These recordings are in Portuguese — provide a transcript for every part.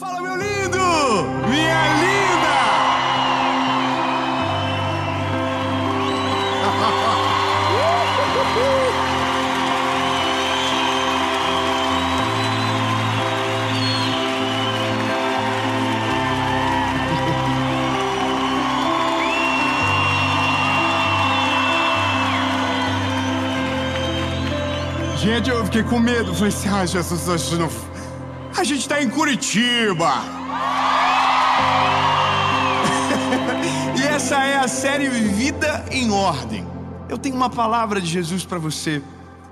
Fala, meu lindo! Minha linda! Gente, eu fiquei com medo. Falei assim, Jesus, não... A gente tá em Curitiba. E essa é a série Vida em Ordem. Eu tenho uma palavra de Jesus para você.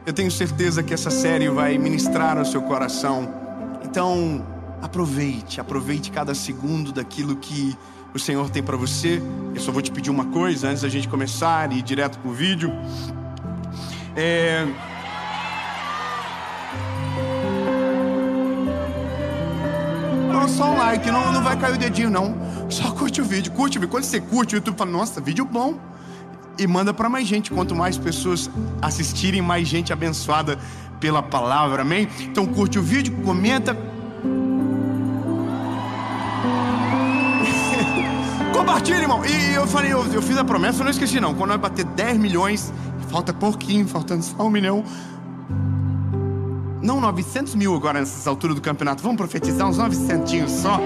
Eu tenho certeza que essa série vai ministrar ao seu coração. Então, aproveite cada segundo daquilo que o Senhor tem para você. Eu só vou te pedir uma coisa antes da gente começar e ir direto pro vídeo. Só um like, não vai cair o dedinho não. Só curte o vídeo, Quando você curte, o YouTube fala, nossa, vídeo bom. E manda para mais gente. Quanto mais pessoas assistirem, mais gente abençoada pela palavra, amém? Então curte o vídeo, comenta. Compartilha, irmão. E eu falei, eu fiz a promessa, eu não esqueci não. Quando nós bater 10 milhões, falta pouquinho, faltando só 1 milhão. Não, 900 mil agora nessa altura do campeonato. Vamos profetizar uns 900 só.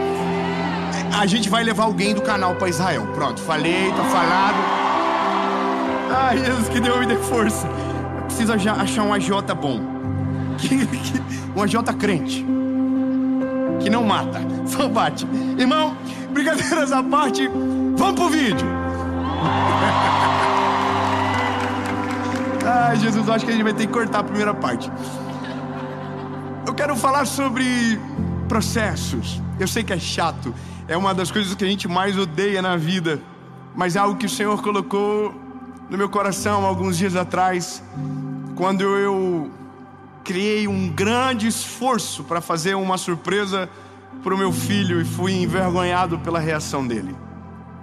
A gente vai levar alguém do canal para Israel. Pronto, falei, tá falado. Ai, Jesus, que Deus me dê força. Eu preciso achar um AJ bom. Um AJ crente. Que não mata, só bate. Irmão, brincadeiras à parte, vamos pro vídeo. Ai, Jesus, acho que a gente vai ter que cortar a primeira parte. Eu quero falar sobre processos. Eu sei que é chato, é uma das coisas que a gente mais odeia na vida, mas é algo que o Senhor colocou no meu coração alguns dias atrás, quando eu criei um grande esforço para fazer uma surpresa para o meu filho e fui envergonhado pela reação dele.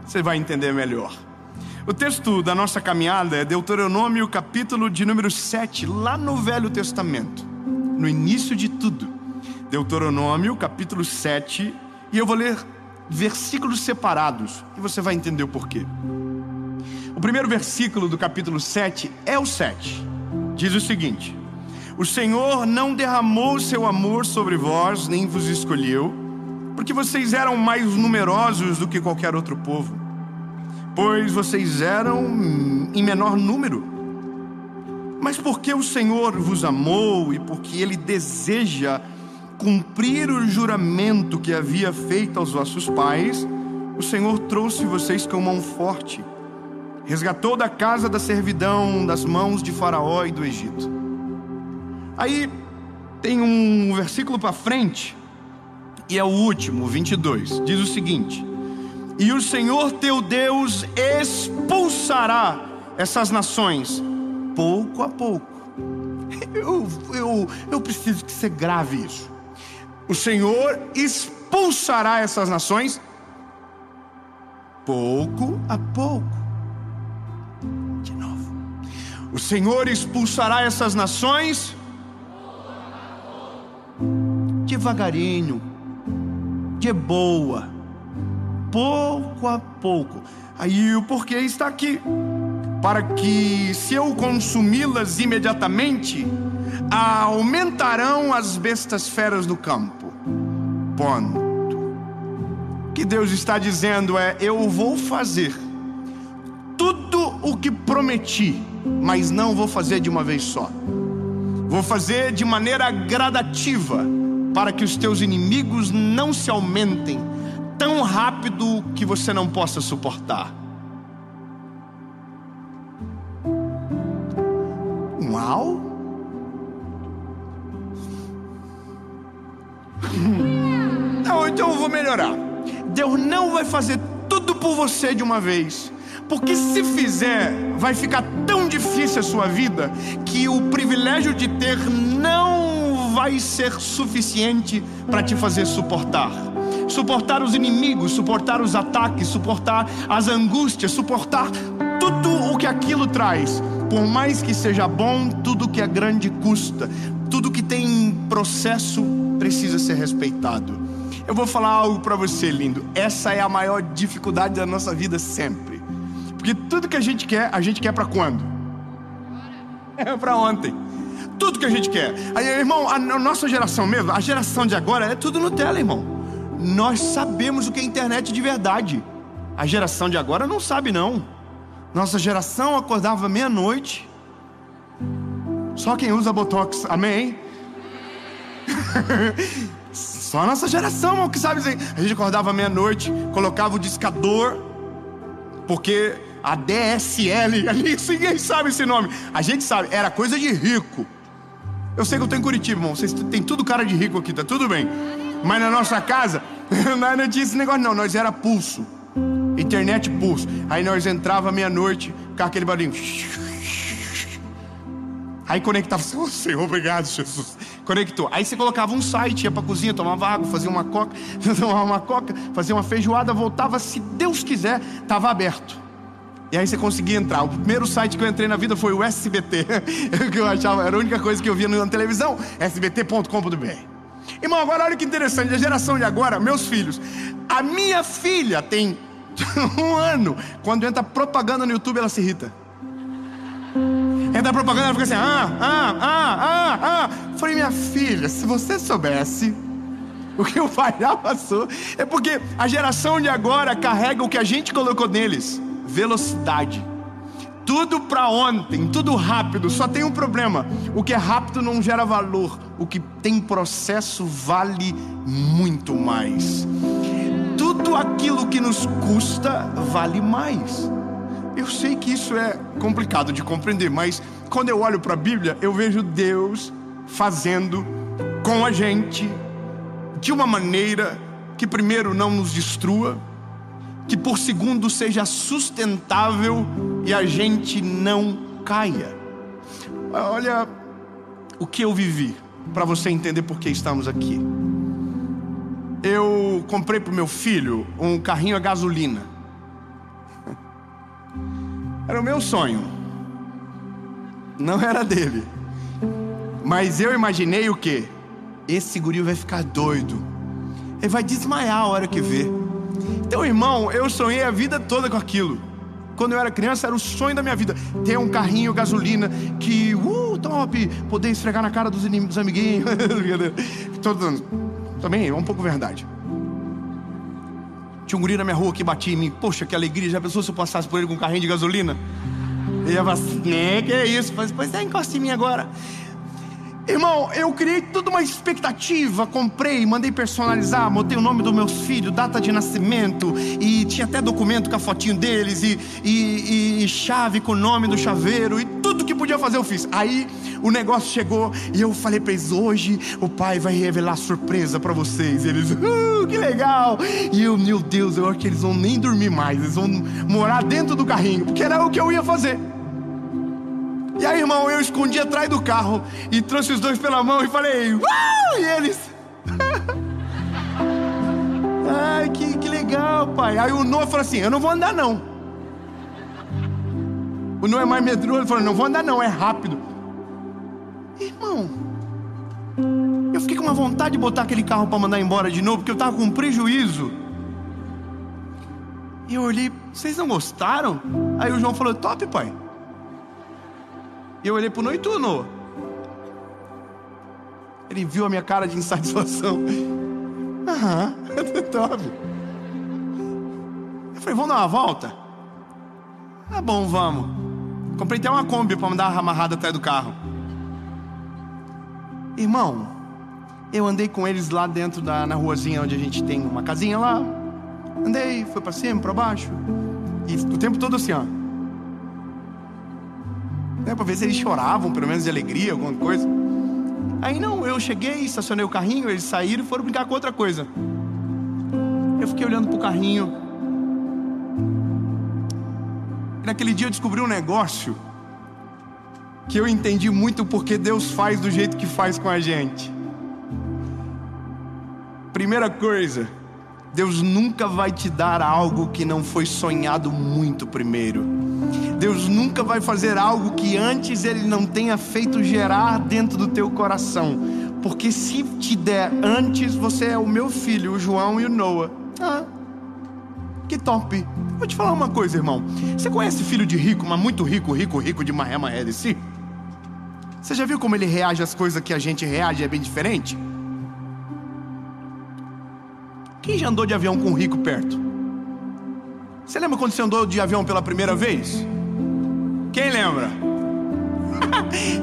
Você vai entender melhor. O texto da nossa caminhada é Deuteronômio, capítulo de número 7, lá no Velho Testamento. No início de tudo, Deuteronômio, capítulo 7, e eu vou ler versículos separados, e você vai entender o porquê. O primeiro versículo do capítulo 7 é o 7, diz o seguinte: o Senhor não derramou seu amor sobre vós, nem vos escolheu, porque vocês eram mais numerosos do que qualquer outro povo, pois vocês eram em menor número. Mas porque o Senhor vos amou e porque Ele deseja cumprir o juramento que havia feito aos vossos pais, o Senhor trouxe vocês com mão forte, resgatou da casa da servidão, das mãos de Faraó e do Egito. Aí tem um versículo para frente, e é o último, 22, diz o seguinte: e o Senhor teu Deus expulsará essas nações pouco a pouco. Eu preciso que você grave isso. O Senhor expulsará essas nações pouco a pouco. De novo. O Senhor expulsará essas nações devagarinho, de boa, pouco a pouco. Aí o porquê está aqui: para que, se eu consumi-las imediatamente, aumentarão as bestas feras do campo. Ponto. O que Deus está dizendo é: eu vou fazer tudo o que prometi, mas não vou fazer de uma vez só. Vou fazer de maneira gradativa, para que os teus inimigos não se aumentem tão rápido que você não possa suportar. Uau! Não, então eu vou melhorar. Deus não vai fazer tudo por você de uma vez, porque se fizer, vai ficar tão difícil a sua vida que o privilégio de ter não vai ser suficiente para te fazer suportar os inimigos, suportar os ataques, suportar as angústias, suportar tudo o que aquilo traz. Por mais que seja bom, tudo que é grande custa. Tudo que tem processo precisa ser respeitado. Eu vou falar algo para você, lindo. Essa é a maior dificuldade da nossa vida sempre. Porque tudo que a gente quer para quando? É para ontem. Tudo que a gente quer. Aí, irmão, a nossa geração mesmo, a geração de agora é tudo Nutella, irmão. Nós sabemos o que é internet de verdade. A geração de agora não sabe, não. Nossa geração acordava meia-noite. Só quem usa Botox, amém? Só a nossa geração, irmão, que sabe isso aí. A gente acordava meia-noite, colocava o discador, porque a DSL, ali, ninguém sabe esse nome. A gente sabe, era coisa de rico. Eu sei que eu tô em Curitiba, irmão. Vocês têm tudo cara de rico aqui, tá tudo bem. Mas na nossa casa, não tinha esse negócio não. Nós era pulso, internet pulso. Aí nós entrava meia-noite, ficava aquele barulhinho. Aí conectava, Senhor, obrigado, Jesus. Conectou. Aí você colocava um site, ia pra cozinha, tomava água, fazia uma coca, fazia uma feijoada, voltava, se Deus quiser, tava aberto. E aí você conseguia entrar. O primeiro site que eu entrei na vida foi o SBT. Que eu achava, era a única coisa que eu via na televisão, sbt.com.br. Irmão, agora olha que interessante, a geração de agora, meus filhos. A minha filha tem 1 ano. Quando entra propaganda no YouTube, ela se irrita. Entra propaganda, ela fica assim, Falei, minha filha, se você soubesse o que o pai já passou. É porque a geração de agora carrega o que a gente colocou neles: velocidade. Tudo pra ontem, tudo rápido. Só tem um problema: o que é rápido não gera valor. O que tem processo vale muito mais. Tudo aquilo que nos custa vale mais. Eu sei que isso é complicado de compreender, mas quando eu olho para a Bíblia, eu vejo Deus fazendo com a gente de uma maneira que, primeiro, não nos destrua, que, por segundo, seja sustentável e a gente não caia. Olha o que eu vivi, para você entender por que estamos aqui. Eu comprei para o meu filho um carrinho a gasolina. Era o meu sonho. Não era dele. Mas eu imaginei o quê? Esse guri vai ficar doido. Ele vai desmaiar a hora que vê. Então, irmão, eu sonhei a vida toda com aquilo. Quando eu era criança, era o sonho da minha vida. Ter um carrinho gasolina que, top, poder esfregar na cara dos amiguinhos. Também é um pouco verdade. Tinha um guri na minha rua que batia em mim. Poxa, que alegria. Já pensou se eu passasse por ele com um carrinho de gasolina? Ele ia falar assim, que é isso? Pois é, encosta em mim agora. Irmão, eu criei toda uma expectativa. Comprei, mandei personalizar, botei o nome dos meus filhos, data de nascimento, e tinha até documento com a fotinho deles, e chave com o nome do chaveiro, e tudo que podia fazer eu fiz. Aí o negócio chegou e eu falei pra eles: hoje o pai vai revelar surpresa pra vocês. E eles, que legal. E eu, meu Deus, eu acho que eles vão nem dormir mais, eles vão morar dentro do carrinho, porque era o que eu ia fazer. E aí, irmão, eu escondi atrás do carro e trouxe os dois pela mão e falei, e eles, ai, que legal, pai. Aí o Noah falou assim: eu não vou andar não. O Noah é mais medroso, ele falou: não vou andar não, é rápido. Irmão, eu fiquei com uma vontade de botar aquele carro para mandar embora de novo, porque eu tava com prejuízo. E eu olhei: vocês não gostaram? Aí o João falou: top, pai. E eu olhei pro Noah: e tu, Noah? Ele viu a minha cara de insatisfação. Top. Eu falei: vamos dar uma volta? Tá bom, vamos. Comprei até uma Kombi pra mandar amarrada atrás do carro. Irmão, eu andei com eles lá dentro na ruazinha onde a gente tem uma casinha lá. Andei, foi pra cima, pra baixo. E o tempo todo assim, ó. Pra ver se eles choravam, pelo menos de alegria, alguma coisa. Aí não, eu cheguei, estacionei o carrinho, eles saíram e foram brincar com outra coisa. Eu fiquei olhando pro carrinho. E naquele dia eu descobri um negócio que eu entendi muito porque Deus faz do jeito que faz com a gente. Primeira coisa, Deus nunca vai te dar algo que não foi sonhado muito primeiro. Deus nunca vai fazer algo que antes Ele não tenha feito gerar dentro do teu coração. porque se te der antes, você é o meu filho, o João e o Noah. Ah, que top. Vou te falar uma coisa, irmão. Você conhece filho de rico, mas muito rico, rico de maré de si? Você já viu como ele reage às coisas que a gente reage? É bem diferente. Quem já andou de avião com um rico perto? Você lembra quando você andou de avião pela primeira vez? Quem lembra?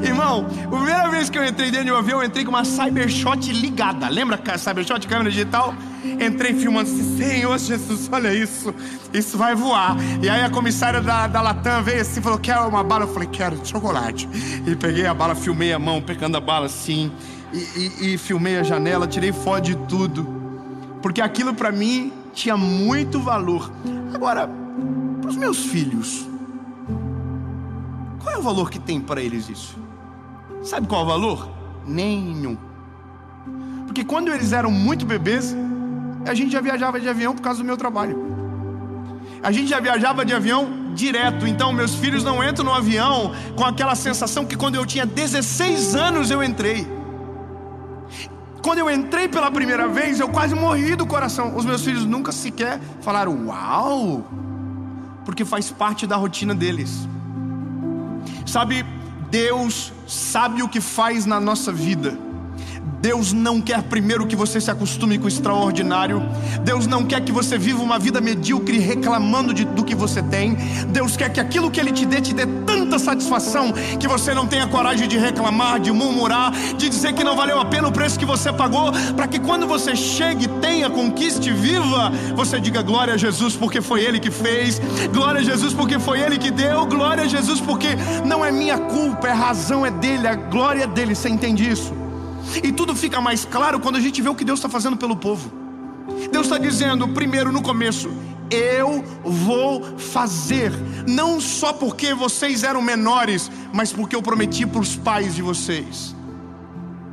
Irmão, a primeira vez que eu entrei dentro de um avião, eu entrei com uma Cybershot ligada. Lembra a Cybershot, câmera digital? Entrei filmando assim, Senhor Jesus, olha isso, isso vai voar. E aí a comissária da Latam veio assim e falou, quer uma bala? Eu falei, quero de chocolate. E peguei a bala, filmei a mão, pegando a bala assim, e filmei a janela, tirei foto de tudo, porque aquilo pra mim tinha muito valor. Agora, pros meus filhos, qual é o valor que tem para eles isso? Sabe qual é o valor? Nenhum. Porque quando eles eram muito bebês, a gente já viajava de avião por causa do meu trabalho. A gente já viajava de avião direto. Então meus filhos não entram no avião com aquela sensação que quando eu tinha 16 anos eu entrei. Quando eu entrei pela primeira vez, eu quase morri do coração. Os meus filhos nunca sequer falaram uau, porque faz parte da rotina deles. Sabe, Deus sabe o que faz na nossa vida. Deus não quer primeiro que você se acostume com o extraordinário. Deus não quer que você viva uma vida medíocre reclamando do que você tem. Deus quer que aquilo que Ele te dê tanta satisfação que você não tenha coragem de reclamar, de murmurar, de dizer que não valeu a pena o preço que você pagou, para que quando você chegue, tenha, conquiste, viva, você diga glória a Jesus porque foi Ele que fez, glória a Jesus porque foi Ele que deu, glória a Jesus porque não é minha culpa, a razão é dele, a glória é dele. Você entende isso? E tudo fica mais claro quando a gente vê o que Deus está fazendo pelo povo. Deus está dizendo, primeiro no começo, eu vou fazer, não só porque vocês eram menores, mas porque eu prometi para os pais de vocês.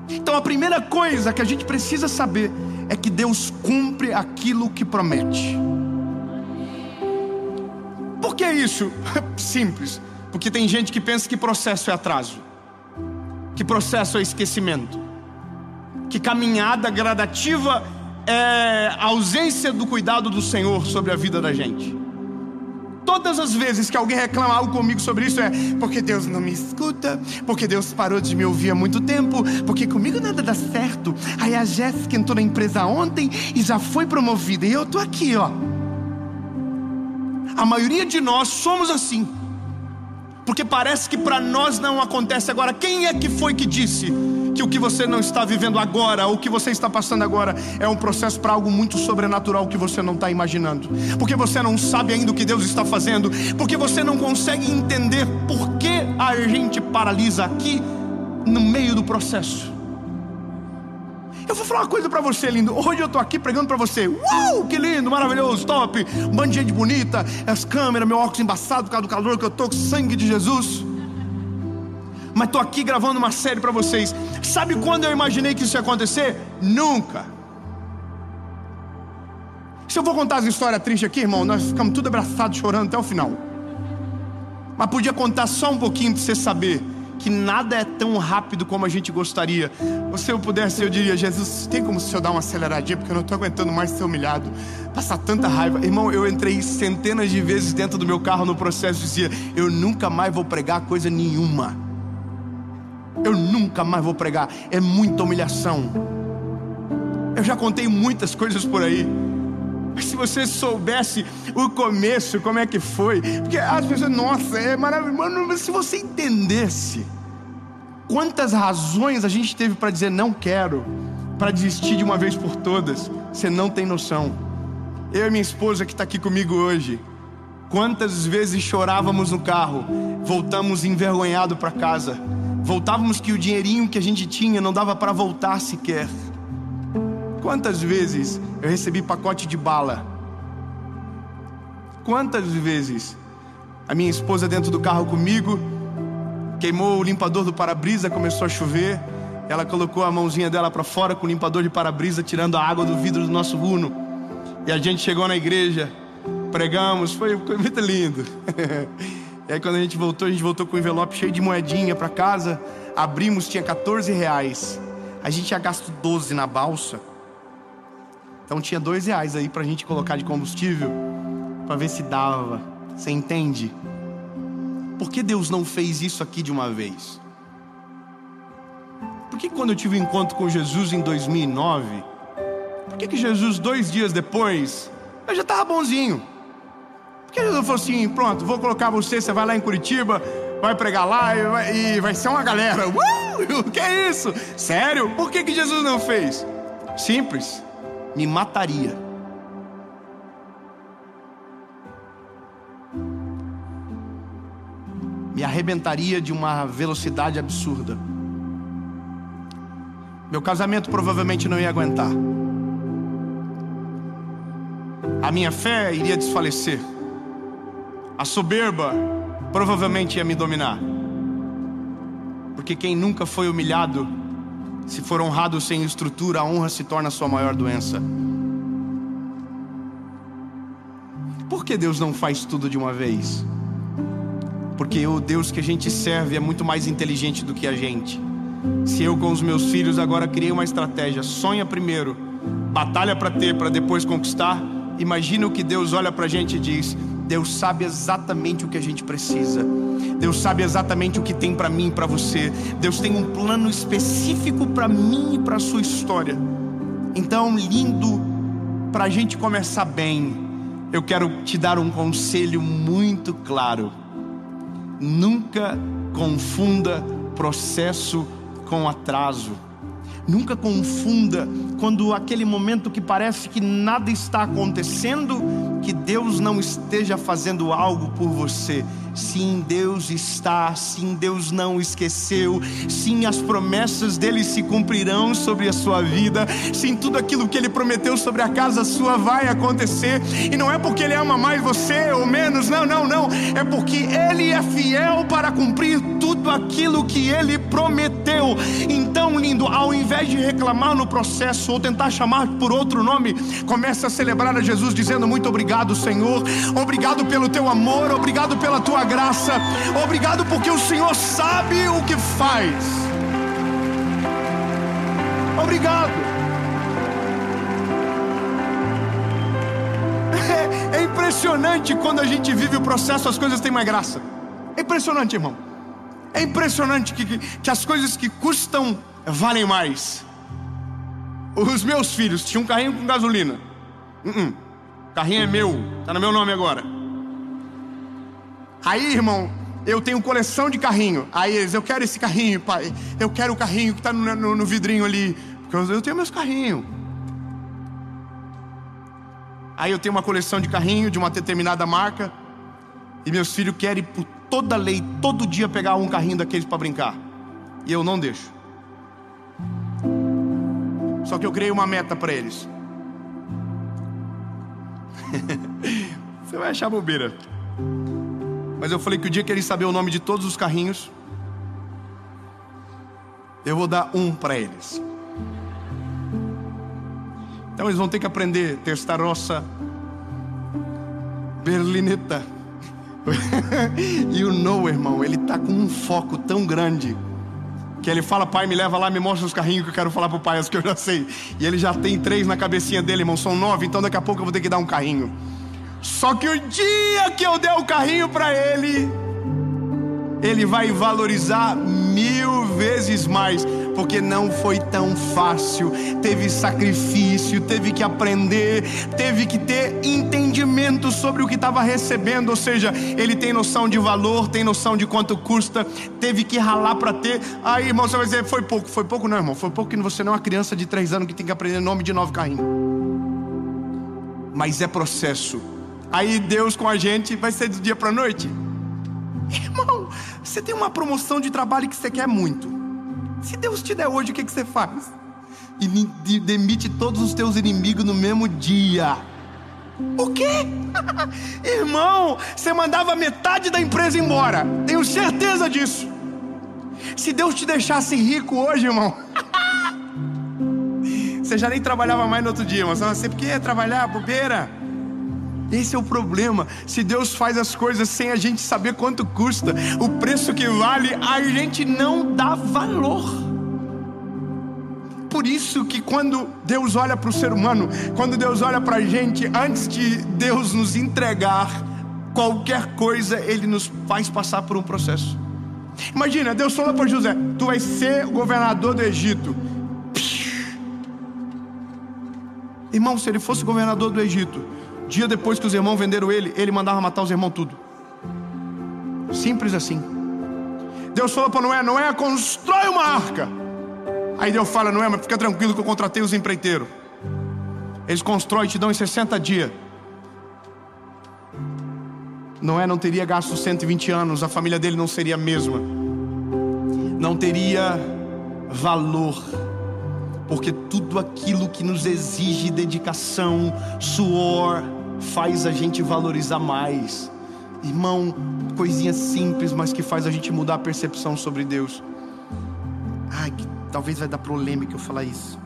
Então a primeira coisa que a gente precisa saber é que Deus cumpre aquilo que promete. Por que isso? Simples, porque tem gente que pensa que processo é atraso, que processo é esquecimento, que caminhada gradativa é a ausência do cuidado do Senhor sobre a vida da gente. Todas as vezes que alguém reclama algo comigo sobre isso é porque Deus não me escuta, porque Deus parou de me ouvir há muito tempo, porque comigo nada dá certo. Aí a Jéssica entrou na empresa ontem e já foi promovida e eu tô aqui, ó. A maioria de nós somos assim, porque parece que para nós não acontece. Agora, quem é que foi que disse que o que você não está vivendo agora, o que você está passando agora, é um processo para algo muito sobrenatural que você não está imaginando? Porque você não sabe ainda o que Deus está fazendo, porque você não consegue entender por que a gente paralisa aqui no meio do processo. Eu vou falar uma coisa pra você, lindo. Hoje eu tô aqui pregando pra você. Uau, que lindo, maravilhoso, top. Um bando de gente bonita, as câmeras, meu óculos embaçado por causa do calor que eu tô, com sangue de Jesus. Mas tô aqui gravando uma série pra vocês. Sabe quando eu imaginei que isso ia acontecer? Nunca. Se eu vou contar as histórias tristes aqui, irmão, nós ficamos tudo abraçados, chorando até o final. Mas podia contar só um pouquinho pra você saber que nada é tão rápido como a gente gostaria. Se eu pudesse, eu diria, Jesus, tem como o Senhor dar uma aceleradinha, porque eu não estou aguentando mais ser humilhado, passar tanta raiva. Irmão, eu entrei centenas de vezes dentro do meu carro no processo e dizia, eu nunca mais vou pregar coisa nenhuma. Eu nunca mais vou pregar, é muita humilhação. Eu já contei muitas coisas por aí, mas se você soubesse o começo, como é que foi, porque as pessoas, nossa, é maravilhoso. Mano, se você entendesse quantas razões a gente teve para dizer não quero, para desistir de uma vez por todas, você não tem noção. Eu e minha esposa que está aqui comigo hoje, quantas vezes chorávamos no carro, voltamos envergonhados para casa, voltávamos que o dinheirinho que a gente tinha não dava para voltar sequer. Quantas vezes eu recebi pacote de bala? Quantas vezes a minha esposa dentro do carro comigo queimou o limpador do para-brisa, começou a chover, ela colocou a mãozinha dela para fora com o limpador de para-brisa, tirando a água do vidro do nosso Uno, e a gente chegou na igreja, pregamos, foi muito lindo. E aí quando a gente voltou com um envelope cheio de moedinha para casa, abrimos, tinha 14 reais. A gente tinha gasto 12 na balsa. Então tinha R$2 aí pra gente colocar de combustível, pra ver se dava. Você entende? Por que Deus não fez isso aqui de uma vez? Por que quando eu tive um encontro com Jesus em 2009, por que Jesus 2 dias depois, eu já estava bonzinho? Por que Jesus falou assim, pronto, vou colocar você vai lá em Curitiba, vai pregar lá e vai ser uma galera. O que é isso? Sério? Por que Jesus não fez? Simples, me mataria. Me arrebentaria de uma velocidade absurda. Meu casamento provavelmente não ia aguentar. A minha fé iria desfalecer. A soberba provavelmente ia me dominar. Porque quem nunca foi humilhado, se for honrado sem estrutura, a honra se torna a sua maior doença. Por que Deus não faz tudo de uma vez? Porque o Deus que a gente serve é muito mais inteligente do que a gente. Se eu com os meus filhos agora criei uma estratégia, sonha primeiro, batalha para ter, para depois conquistar. Imagina o que Deus olha pra gente e diz: Deus sabe exatamente o que a gente precisa. Deus sabe exatamente o que tem pra mim e pra você. Deus tem um plano específico pra mim e pra sua história. Então, lindo, pra gente começar bem, eu quero te dar um conselho muito claro. Nunca confunda processo com atraso. Nunca confunda quando aquele momento que parece que nada está acontecendo, que Deus não esteja fazendo algo por você. Sim, Deus está. Sim, Deus não esqueceu. Sim, as promessas dele se cumprirão sobre a sua vida. Sim, tudo aquilo que ele prometeu sobre a casa sua vai acontecer. E não é porque ele ama mais você ou menos, não. É porque ele é fiel para cumprir tudo aquilo que ele prometeu. Então, lindo, ao invés de reclamar no processo ou tentar chamar por outro nome, comece a celebrar a Jesus dizendo: muito obrigado, Senhor. Obrigado pelo teu amor, obrigado pela tua graça, obrigado porque o Senhor sabe o que faz. Obrigado. É impressionante quando a gente vive o processo, as coisas têm mais graça. É impressionante, irmão. É impressionante que as coisas que custam valem mais. Os meus filhos tinham um carrinho com gasolina. Carrinho é meu, tá no meu nome agora. Aí, irmão, eu tenho coleção de carrinho. Aí eles: eu quero esse carrinho, pai. Eu quero o carrinho que tá no vidrinho ali, porque eu tenho meus carrinhos. Aí eu tenho uma coleção de carrinho de uma determinada marca, e meus filhos querem por toda lei, todo dia pegar um carrinho daqueles para brincar. E eu não deixo. Só que eu criei uma meta para eles. Você vai achar bobeira, mas eu falei que o dia que eles saberem o nome de todos os carrinhos, eu vou dar um para eles. Então eles vão ter que aprender Testarossa, Berlinetta. E o Noah, irmão, ele tá com um foco tão grande que ele fala: pai, me leva lá, me mostra os carrinhos que eu quero falar pro pai, as que eu já sei. E ele já tem 3 na cabecinha dele, irmão, são 9, então daqui a pouco eu vou ter que dar um carrinho. Só que o dia que eu der o carrinho pra ele, ele vai valorizar 1000 vezes mais, porque não foi tão fácil. Teve sacrifício, teve que aprender, teve que ter entendimento sobre o que estava recebendo. Ou seja, ele tem noção de valor, tem noção de quanto custa, teve que ralar para ter. Aí, irmão, você vai dizer: foi pouco. Foi pouco não, irmão, foi pouco que você não é uma criança de 3 anos que tem que aprender o nome de 9 carrinhos. Mas é processo. Aí Deus com a gente vai ser do dia para a noite. Irmão, você tem uma promoção de trabalho que você quer muito. Se Deus te der hoje, o que você faz? E demite todos os teus inimigos no mesmo dia. O quê? Irmão, você mandava metade da empresa embora. Tenho certeza disso. Se Deus te deixasse rico hoje, irmão, você já nem trabalhava mais no outro dia, irmão. Você por que ia trabalhar? Bobeira. Esse é o problema. Se Deus faz as coisas sem a gente saber quanto custa, o preço que vale, a gente não dá valor. por isso que quando Deus olha para o ser humano, quando Deus olha para a gente, antes de Deus nos entregar qualquer coisa, Ele nos faz passar por um processo. Imagina, Deus falou para José: tu vai ser o governador do Egito. Irmão, se ele fosse governador do Egito, dia depois que os irmãos venderam ele, ele mandava matar os irmãos tudo. Simples assim. Deus falou para Noé: Noé, constrói uma arca. Aí Deus fala: Noé, mas fica tranquilo que eu contratei os empreiteiros. Eles constroem e te dão em 60 dias. Noé não teria gasto 120 anos, a família dele não seria a mesma, não teria valor, porque tudo aquilo que nos exige dedicação, suor, faz a gente valorizar mais. Irmão, coisinha simples, mas que faz a gente mudar a percepção sobre Deus. Ai, que talvez vai dar polêmica eu falar isso.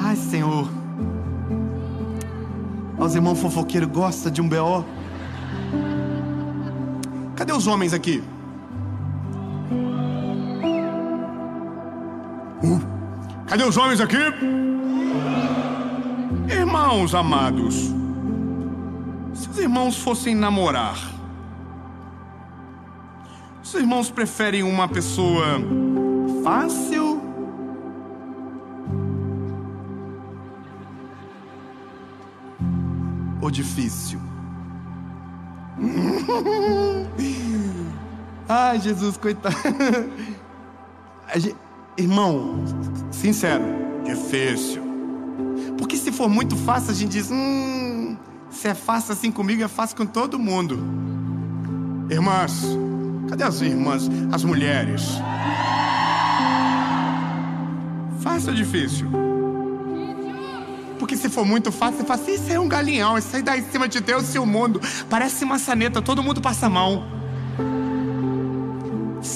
Ai, Senhor, os irmãos fofoqueiros gostam de um B.O. Cadê os homens aqui? Cadê os homens aqui? Irmãos amados, se os irmãos fossem namorar, os irmãos preferem uma pessoa fácil ou difícil? Ai, Jesus, coitado. Irmão, sincero, difícil. Porque se for muito fácil, a gente diz: se é fácil assim comigo, é fácil com todo mundo. Irmãs, cadê as irmãs? As mulheres. Fácil ou difícil? Porque se for muito fácil, você fala assim: isso é um galinhão, isso aí dá em cima de Deus e o mundo. Parece maçaneta, todo mundo passa a mão.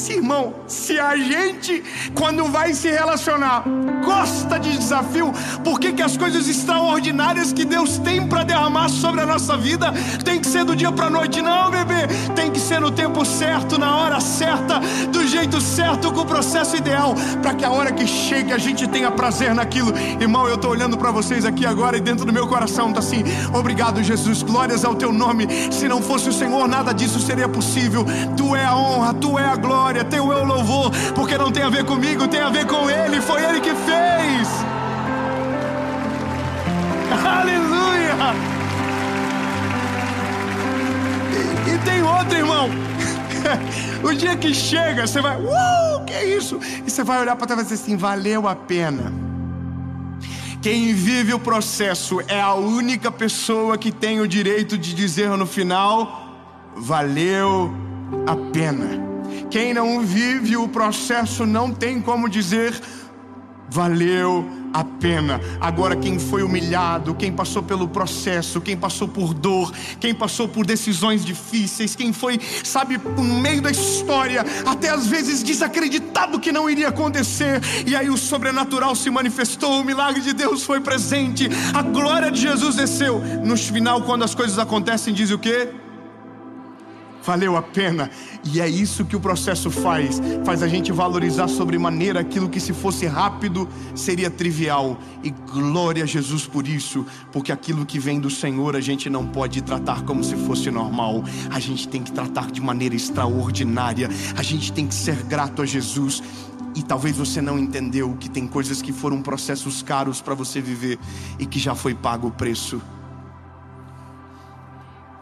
Irmão, se a gente, quando vai se relacionar, gosta de desafio, por que as coisas extraordinárias que Deus tem para derramar sobre a nossa vida tem que ser do dia para noite? Não, bebê, tem que ser no tempo certo, na hora certa, do jeito certo, com o processo ideal, para que a hora que chegue a gente tenha prazer naquilo. Irmão, eu estou olhando para vocês aqui agora e dentro do meu coração está assim: obrigado, Jesus, glórias ao teu nome. Se não fosse o Senhor, nada disso seria possível. Tu é a honra, tu é a glória, teu é o louvor, porque não tem a ver comigo, tem a ver com Ele, foi Ele que fez. Aleluia. E tem outro, irmão. O dia que chega, você vai: que é isso? E você vai olhar para trás e dizer assim: valeu a pena. Quem vive o processo é a única pessoa que tem o direito de dizer no final: valeu a pena. Quem não vive o processo não tem como dizer: valeu a pena. Agora, quem foi humilhado, quem passou pelo processo, quem passou por dor, quem passou por decisões difíceis, quem foi, sabe, no meio da história, até às vezes desacreditado que não iria acontecer, e aí o sobrenatural se manifestou, o milagre de Deus foi presente, a glória de Jesus desceu. No final, quando as coisas acontecem, diz o quê? Valeu a pena. E é isso que o processo faz a gente valorizar sobremaneira aquilo que, se fosse rápido, seria trivial. E glória a Jesus por isso, porque aquilo que vem do Senhor a gente não pode tratar como se fosse normal, a gente tem que tratar de maneira extraordinária, a gente tem que ser grato a Jesus. E talvez você não entendeu que tem coisas que foram processos caros para você viver e que já foi pago o preço.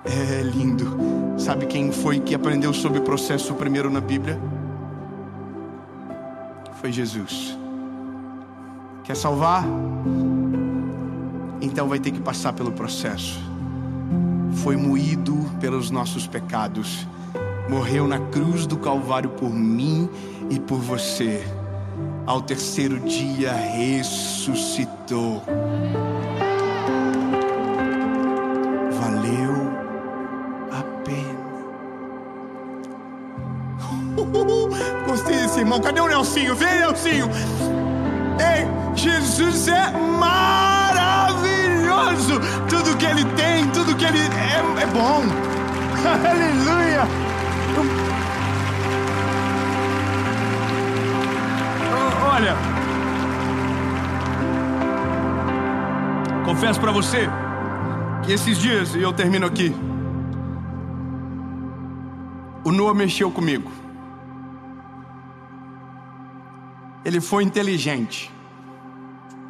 É lindo. Sabe quem foi que aprendeu sobre o processo primeiro na Bíblia? Foi Jesus. Quer salvar? Então vai ter que passar pelo processo. Foi moído pelos nossos pecados, morreu na cruz do Calvário por mim e por você. Ao terceiro dia ressuscitou. Valeu a pena. Gostei desse irmão. Cadê o Nelsinho? Vem, Nelsinho. Ei, Jesus é maravilhoso. Tudo que Ele tem, tudo que Ele é bom. Aleluia! Olha, confesso para você que esses dias, e eu termino aqui, o Noah mexeu comigo. Ele foi inteligente.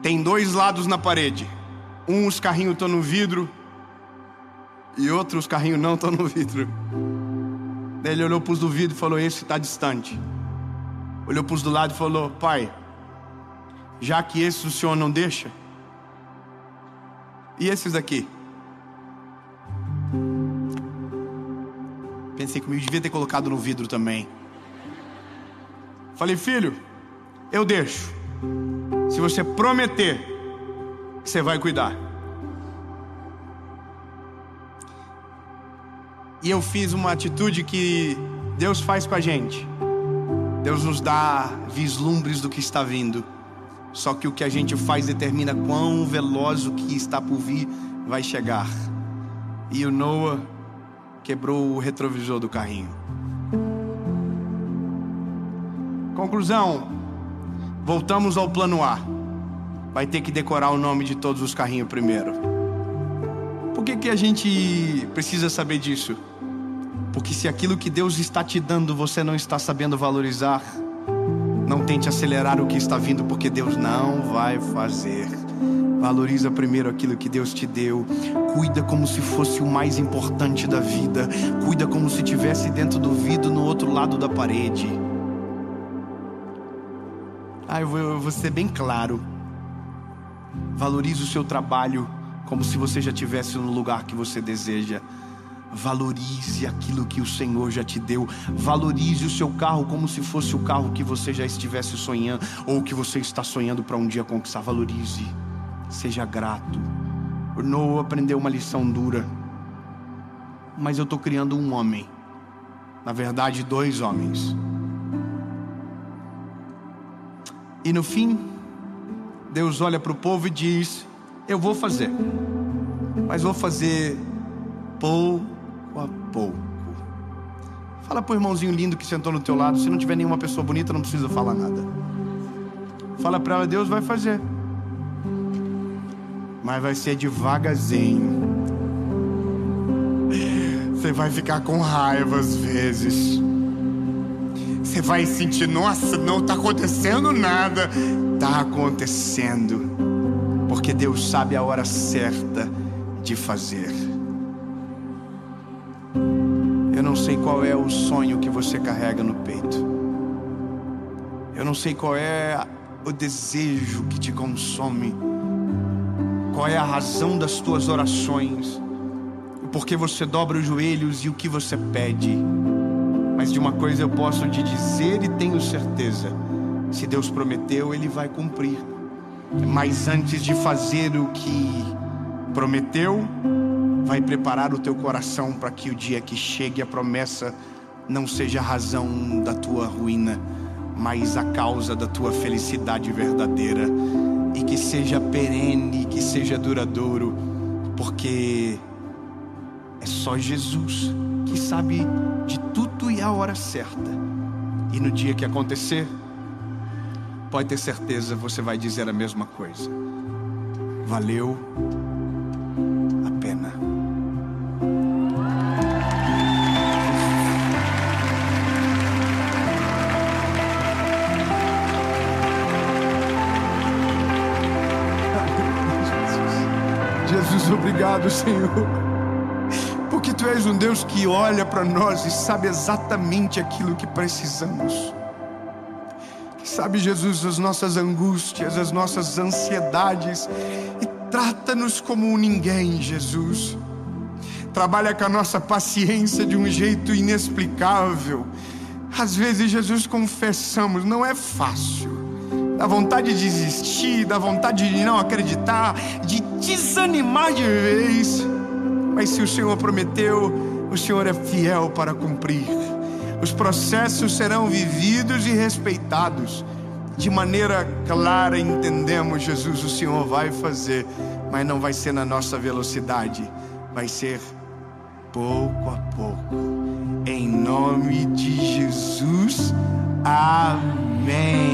Tem dois lados na parede. Os carrinhos estão no vidro e outros carrinhos não estão no vidro. Daí ele olhou para os do vidro e falou: esse está distante. Olhou para os do lado e falou: pai, já que esses o senhor não deixa, e esses daqui? Pensei comigo, devia ter colocado no vidro também. Falei: filho, eu deixo, se você prometer que você vai cuidar. E eu fiz uma atitude que Deus faz com a gente. Deus nos dá vislumbres do que está vindo. Só que o que a gente faz determina quão veloz o que está por vir vai chegar. E o Noah quebrou o retrovisor do carrinho. Conclusão: voltamos ao plano A. Vai ter que decorar o nome de todos os carrinhos primeiro. Por que a gente precisa saber disso? Porque se aquilo que Deus está te dando você não está sabendo valorizar, não tente acelerar o que está vindo, porque Deus não vai fazer. Valoriza primeiro aquilo que Deus te deu. Cuida como se fosse o mais importante da vida. Cuida como se estivesse dentro do vidro, no outro lado da parede. Eu vou ser bem claro. Valorize o seu trabalho como se você já estivesse no lugar que você deseja. Valorize aquilo que o Senhor já te deu. Valorize o seu carro como se fosse o carro que você já estivesse sonhando, ou que você está sonhando para um dia conquistar. Valorize, seja grato. O Noah aprendeu uma lição dura. Mas eu estou criando um homem. Na verdade, 2 homens. E no fim, Deus olha para o povo e diz: eu vou fazer, mas vou fazer pouco a pouco. Fala pro irmãozinho lindo que sentou no teu lado. Se não tiver nenhuma pessoa bonita, não precisa falar nada. Fala para ela: Deus vai fazer, mas vai ser devagarzinho. Você vai ficar com raiva às vezes. Você vai sentir: nossa, não está acontecendo nada. Está acontecendo, porque Deus sabe a hora certa de fazer. Eu não sei qual é o sonho que você carrega no peito. Eu não sei qual é o desejo que te consome. Qual é a razão das tuas orações. Por que você dobra os joelhos e o que você pede. Mas de uma coisa eu posso te dizer e tenho certeza: se Deus prometeu, Ele vai cumprir. Mas antes de fazer o que prometeu, vai preparar o teu coração para que o dia que chegue a promessa não seja a razão da tua ruína, mas a causa da tua felicidade verdadeira. E que seja perene, que seja duradouro, porque é só Jesus que sabe de tudo e a hora certa. E no dia que acontecer, pode ter certeza, você vai dizer a mesma coisa: valeu a pena. Jesus, obrigado, Senhor, porque Tu és um Deus que olha para nós e sabe exatamente aquilo que precisamos. Sabe, Jesus, as nossas angústias, as nossas ansiedades, e trata-nos como ninguém, Jesus. Trabalha com a nossa paciência de um jeito inexplicável. Às vezes, Jesus, confessamos, não é fácil. Dá vontade de desistir, dá vontade de não acreditar, de desanimar de vez. Mas se o Senhor prometeu, o Senhor é fiel para cumprir. Os processos serão vividos e respeitados. De maneira clara entendemos: Jesus, o Senhor vai fazer, mas não vai ser na nossa velocidade, vai ser pouco a pouco. Em nome de Jesus, amém.